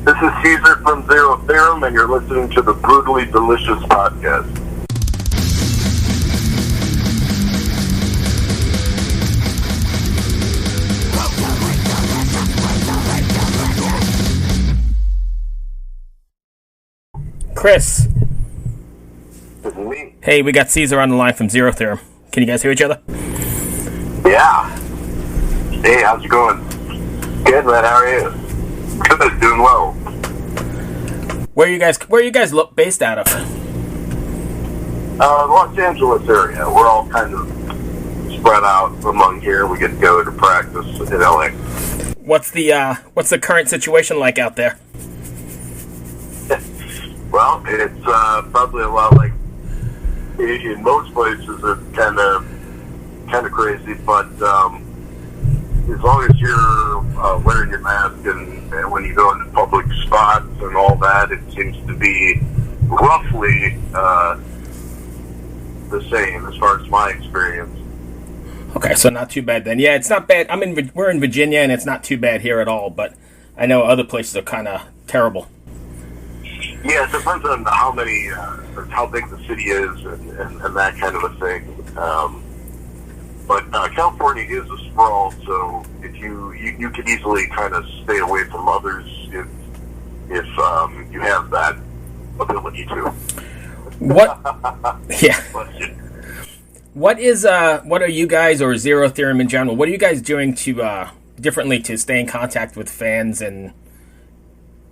This is Caesar from Zero Theorem, and you're listening to the Brutally Delicious podcast. Chris. This is me. Hey, we got Caesar on the line from Zero Theorem. Can you guys hear each other? Yeah. Hey, how's it going? Good, man. How are you? Good, doing well. Where are you guys based out of? Los Angeles area. We're all kind of spread out among here. We get to go to practice in LA. What's the current situation like out there? Well, it's probably a lot like in most places. It's kind of crazy, but as long as you're wearing your mask and when you go into public spots and all that, it seems to be roughly the same as far as my experience. Okay, so not too bad then. Yeah, it's not bad. We're in Virginia, and it's not too bad here at all. But I know other places are kind of terrible. Yeah, it depends on how big the city is and that kind of a thing. But California is a sprawl, so if you could easily kind of stay away from others if you have that ability to. What? Yeah. What are you guys, or Zero Theorem in general? What are you guys doing to differently to stay in contact with fans and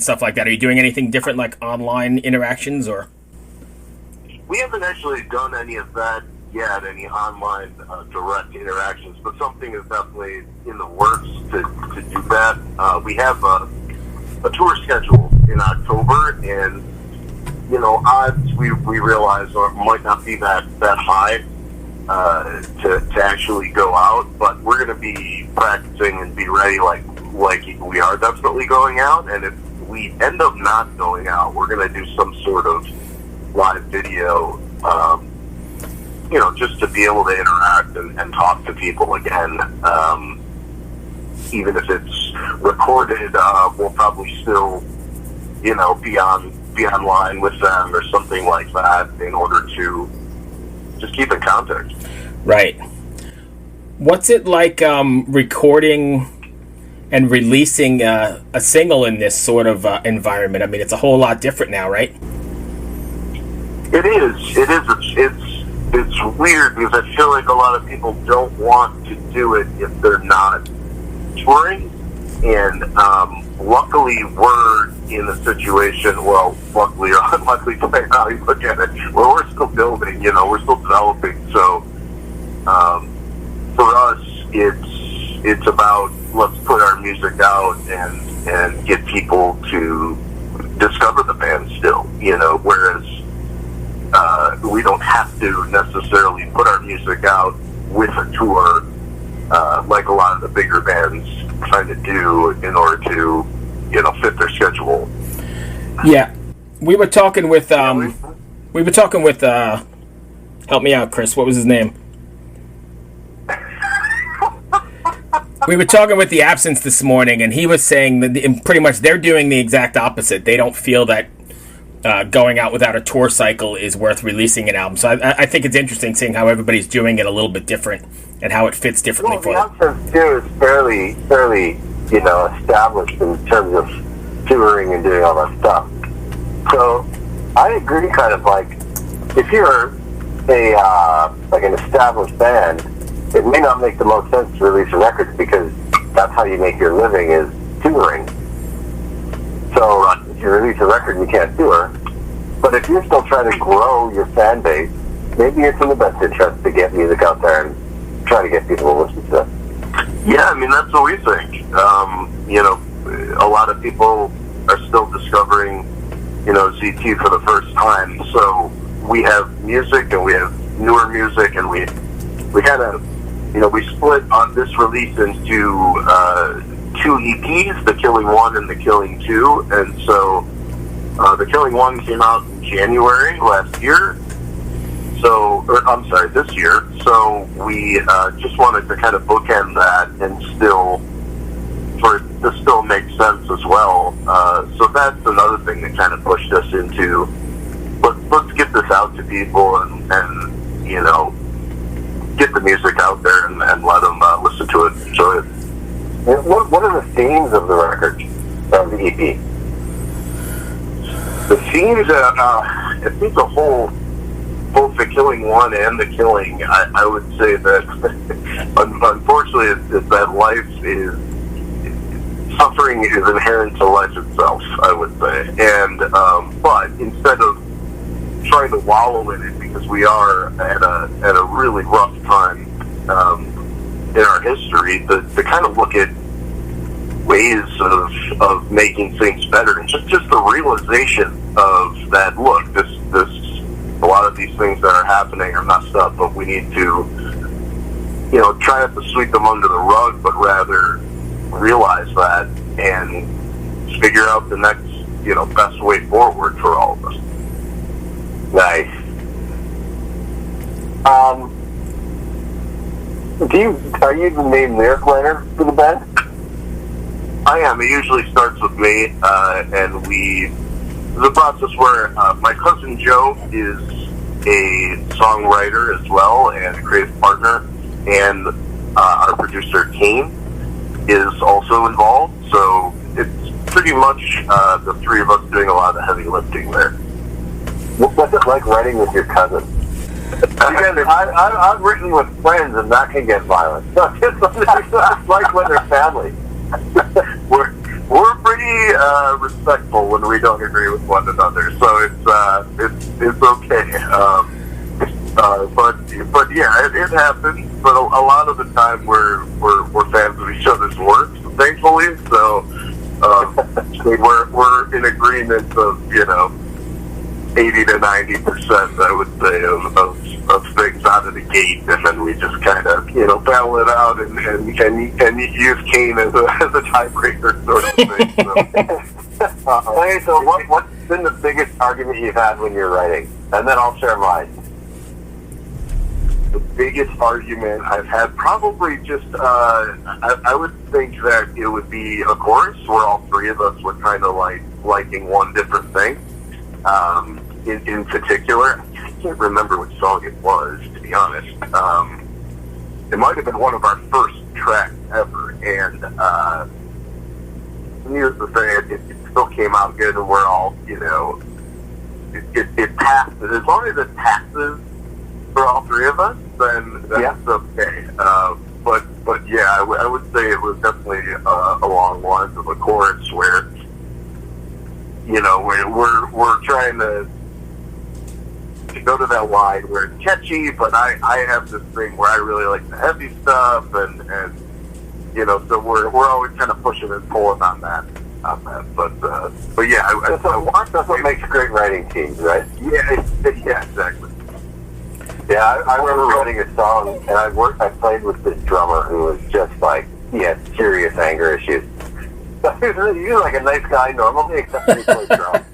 stuff like that? Are you doing anything different, like online interactions, or? We haven't actually done any of that yet, any online direct interactions, but something is definitely in the works to do that. We have a tour schedule in October, and odds we realize might not be that high to actually go out, but we're going to be practicing and be ready like we are definitely going out. And if we end up not going out, we're going to do some sort of live video, just to be able to interact and talk to people again. Even if it's recorded, we'll probably still, be online with them or something like that in order to just keep in contact. Right. What's it like recording and releasing a single in this sort of environment? I mean, it's a whole lot different now, right? It is. It's weird because I feel like a lot of people don't want to do it if they're not touring. And luckily, we're in a situation, well, luckily or unluckily, depending on how you look at it, where we're still building, we're still developing. So for us, it's about let's put our music out and get people to discover the band still, whereas we don't have to necessarily put our music out with a tour like a lot of the bigger bands trying to do in order to, fit their schedule. Yeah. We were talking with, help me out, Chris, what was his name? We were talking with the Absence this morning, and he was saying that pretty much they're doing the exact opposite. They don't feel that going out without a tour cycle is worth releasing an album. So I think it's interesting seeing how everybody's doing it a little bit different and how it fits differently for them. The Absence too is fairly established in terms of touring and doing all that stuff. So I agree, kind of like if you're an established band, it may not make the most sense to release a record because that's how you make your living is touring. So if you release a record, you can't tour. But if you're still trying to grow your fan base, maybe it's in the best interest to get music out there and try to get people to listen to it. Yeah, I mean, that's what we think. A lot of people are still discovering, ZT for the first time. So we have music and we have newer music, and we kind of, we split on this release into two EPs, The Killing 1 and The Killing 2. And so The Killing 1 came out in January last year. This year. So we just wanted to kind of bookend that and still for it to still make sense as well. So that's another thing that kind of pushed us into let's get this out to people and you know, get the music out there and let them listen to it, enjoy it. What are the themes of the record, of the EP? The themes, I think both the killing one and the killing, I would say that unfortunately is that life is, suffering is inherent to life itself, I would say. And but instead of trying to wallow in it, because we are at a really rough time in our history, to kind of look at ways of making things better, and just the realization of that. Look, this a lot of these things that are happening are messed up, but we need to, you know, try not to sweep them under the rug, but rather realize that and figure out the next, you know, best way forward for all of us. Nice. Are you the main lyric writer for the band? I am. It usually starts with me, and the process where my cousin Joe is a songwriter as well and a creative partner, and our producer Kane is also involved. So it's pretty much the three of us doing a lot of the heavy lifting there. What's it like writing with your cousin? Because I've written with friends, and that can get violent. So it's like when they're family. We're pretty respectful when we don't agree with one another, so it's okay. But yeah, it happens. But a lot of the time we're fans of each other's work, thankfully. So we're in agreement of, you know, 80 to 90%, I would say, of things out of the gate, and then we just kind of, you know, battle it out and use Kane as a tiebreaker sort of thing. So. Okay, so what's been the biggest argument you've had when you're writing? And then I'll share mine. The biggest argument I've had, probably just, I would think that it would be a chorus where all three of us were kind of liking one different thing. In particular, I can't remember which song it was, to be honest. It might have been one of our first tracks ever, and needless to say, it still came out good, and we're all, you know, it passes. As long as it passes for all three of us, then that's okay. But yeah, I would say it was definitely along the lines of a chorus where, you know, we're trying to go to that line where it's catchy, but I have this thing where I really like the heavy stuff, and you know, so we're always kind of pushing and pulling on that. But yeah, that's what makes great writing teams, right? Yeah, exactly. Yeah, I remember writing a song, and I played with this drummer who was just like, he had serious anger issues. He was like a nice guy normally, except when he played drums.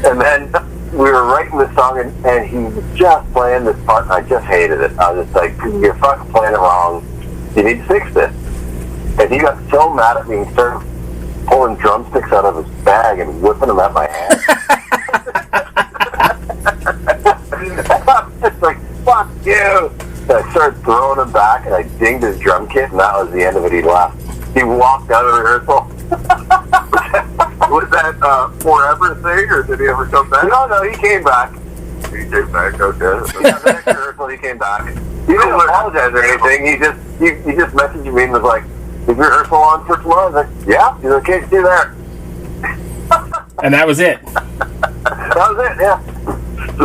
And then we were writing the song, and he was just playing this part, and I just hated it. I was just like, you're fucking playing it wrong. You need to fix this. And he got so mad at me, and started pulling drumsticks out of his bag and whipping them at my hand. It's like, fuck you. And I started throwing him back, and I dinged his drum kit, and that was the end of it. He left. He walked out of rehearsal. Was that forever thing, or did he ever come back? No, he came back. He came back, okay. Yeah, the next rehearsal he came back. He didn't apologize or anything. He just messaged me and was like, "Is rehearsal on for tomorrow?" I was like, "Yeah." He's like, "Okay, see you there." And that was it. That was it. Yeah. So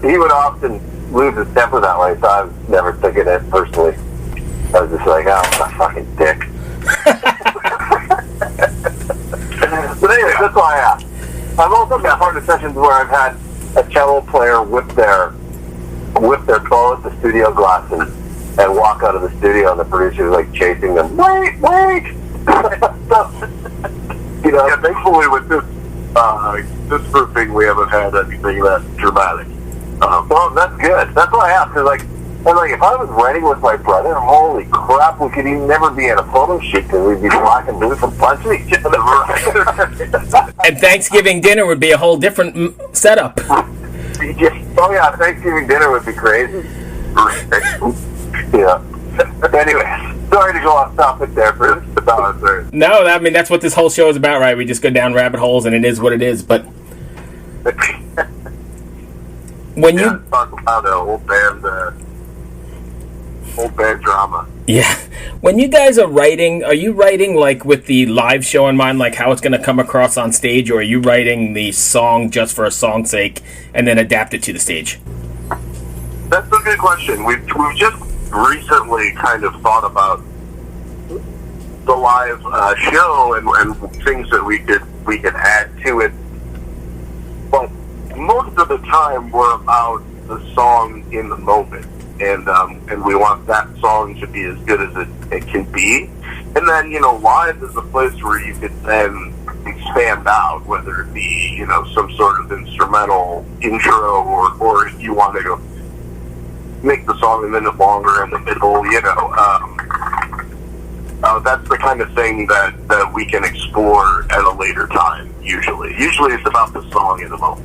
he would often lose his temper that way, so I've never taken it personally. I was just like, "Oh, what a fucking dick." But anyway, that's why I asked. I've also been part of sessions where I've had a cello player whip their toe at the studio glass and walk out of the studio, and the producer's like chasing them. Wait! So, you know, yeah, thankfully with this grouping, we haven't had anything that dramatic. Well, that's good. That's why I asked, because like And like, if I was writing with my brother, holy crap, we could even never be in a photo shoot because we'd be black and blue from punching each other. And Thanksgiving dinner would be a whole different setup. Oh yeah, Thanksgiving dinner would be crazy. Yeah. Anyway, sorry to go off topic there for the No, I mean, that's what this whole show is about, right? We just go down rabbit holes, and it is what it is. But when you talk about old band drama. Yeah. When you guys are you writing like with the live show in mind, like how it's going to come across on stage, or are you writing the song just for a song's sake and then adapt it to the stage? That's a good question. We've just recently kind of thought about the live show and things that we could add to it. But most of the time we're about the song in the moment. And we want that song to be as good as it can be. And then, live is a place where you could then expand out, whether it be, some sort of instrumental intro or if you want to make the song a minute longer in the middle, that's the kind of thing that we can explore at a later time, usually. Usually it's about the song in the moment.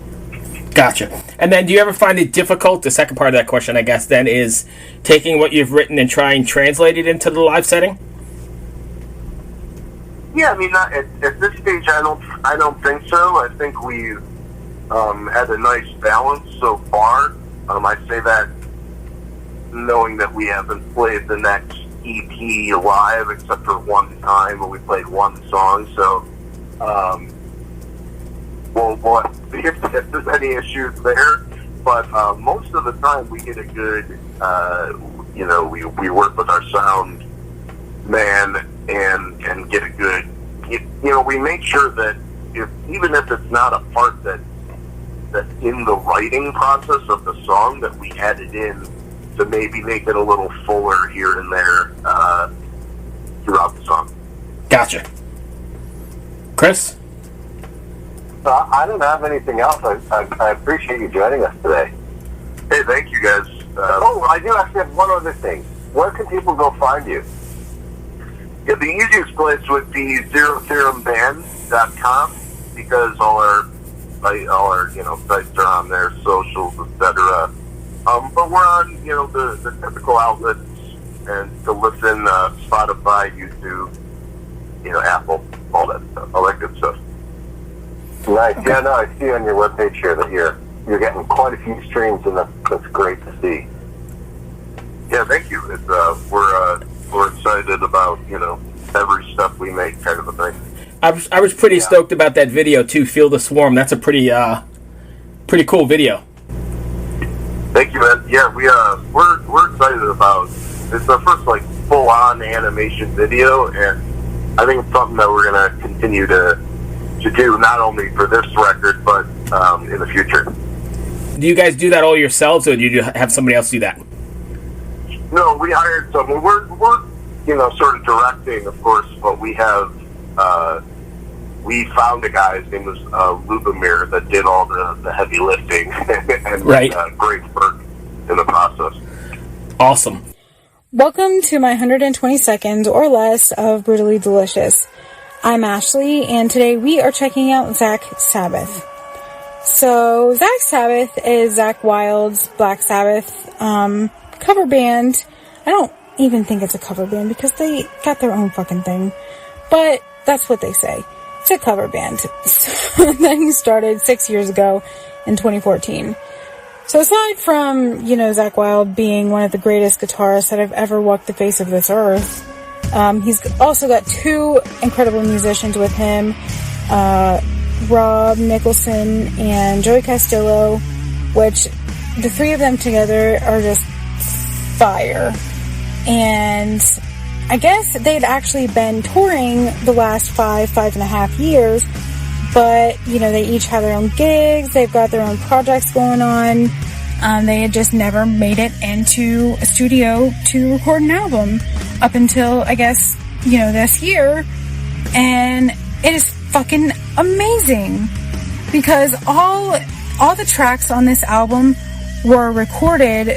Gotcha. And then do you ever find it difficult, the second part of that question, I guess, then, is taking what you've written and trying to translate it into the live setting? Yeah, I mean, at this stage, I don't think so. I think we've had a nice balance so far. I say that knowing that we haven't played the next EP live except for one time when we played one song, so we'll see if there's any issues there. But most of the time we get a good, we work with our sound man and get a good, we make sure that even if it's not a part that's in the writing process of the song, that we add it in to maybe make it a little fuller here and there throughout the song. Gotcha. Chris? I don't have anything else. I appreciate you joining us today. Hey, thank you guys. I do actually have one other thing. Where can people go find you? Yeah, the easiest place would be zerotheoremband.com because all our sites are on there, socials, etc. But we're on the typical outlets and to listen, Spotify, YouTube, Apple, all that good stuff. Nice. Okay. Yeah, no, I see on your webpage here that you're getting quite a few streams, and that's great to see. Yeah, thank you. It's, we're excited about every step we make, kind of a thing. I was pretty stoked about that video too. Feel the Swarm. That's a pretty cool video. Thank you, man. Yeah, we're excited about. It's our first full on animation video, and I think it's something that we're gonna continue to do, not only for this record, but in the future. Do you guys do that all yourselves, or do you have somebody else do that? No, we hired someone. We're sort of directing, of course, but we have we found a guy. His name was Lubomir that did all the heavy lifting and right. Great work in the process. Awesome. Welcome to my 120 seconds or less of Brutally Delicious. I'm Ash Leigh, and today we are checking out Zakk Sabbath. So, Zakk Sabbath is Zakk Wylde's Black Sabbath cover band. I don't even think it's a cover band because they got their own fucking thing. But that's what they say. It's a cover band. So, that he started 6 years ago in 2014. So aside from, Zakk Wylde being one of the greatest guitarists that have ever walked the face of this earth, he's also got two incredible musicians with him, Rob Nicholson and Joey Castillo, which the three of them together are just fire. And I guess they'd actually been touring the last 5.5 years, but, they each have their own gigs, they've got their own projects going on. They had just never made it into a studio to record an album up until, I guess, this year. And it is fucking amazing because all the tracks on this album were recorded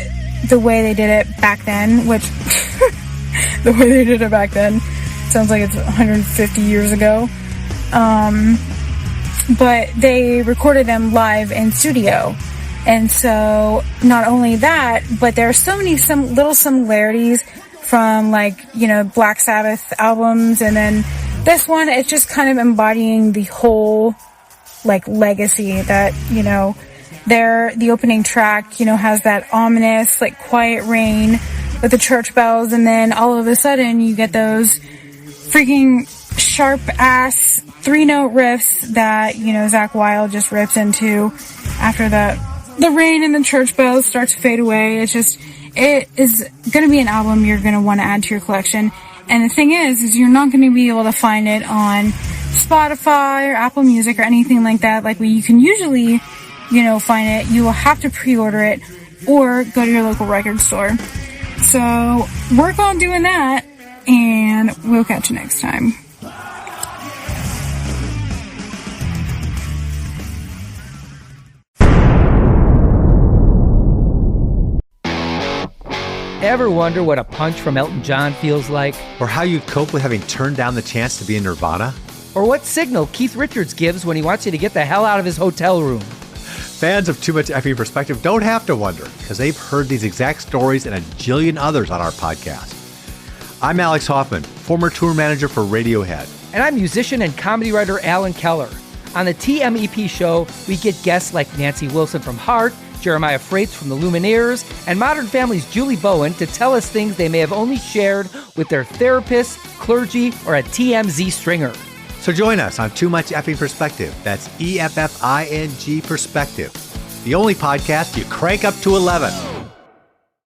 the way they did it back then, which the way they did it back then sounds like it's 150 years ago. But they recorded them live in studio. And so not only that, but there are so many little similarities from Black Sabbath albums, and then this one, it's just kind of embodying the whole legacy that, the opening track, has that ominous, quiet rain with the church bells, and then all of a sudden you get those freaking sharp ass 3-note riffs that, Zakk Wylde just rips into after the rain and the church bells start to fade away. It is going to be an album you're going to want to add to your collection. And the thing is you're not going to be able to find it on Spotify or Apple Music or anything like that, like you can usually, find it. You will have to pre-order it or go to your local record store. So work on doing that, and we'll catch you next time. Ever wonder what a punch from Elton John feels like? Or how you'd cope with having turned down the chance to be in Nirvana? Or what signal Keith Richards gives when he wants you to get the hell out of his hotel room? Fans of Too Much Effing Perspective don't have to wonder, because they've heard these exact stories and a jillion others on our podcast. I'm Alex Hoffman, former tour manager for Radiohead. And I'm musician and comedy writer Alan Keller. On the TMEP show, we get guests like Nancy Wilson from Heart, Jeremiah Freites from the Lumineers, and Modern Family's Julie Bowen to tell us things they may have only shared with their therapist, clergy, or a TMZ stringer. So join us on Too Much Effing Perspective. That's EFFING Perspective. The only podcast you crank up to 11.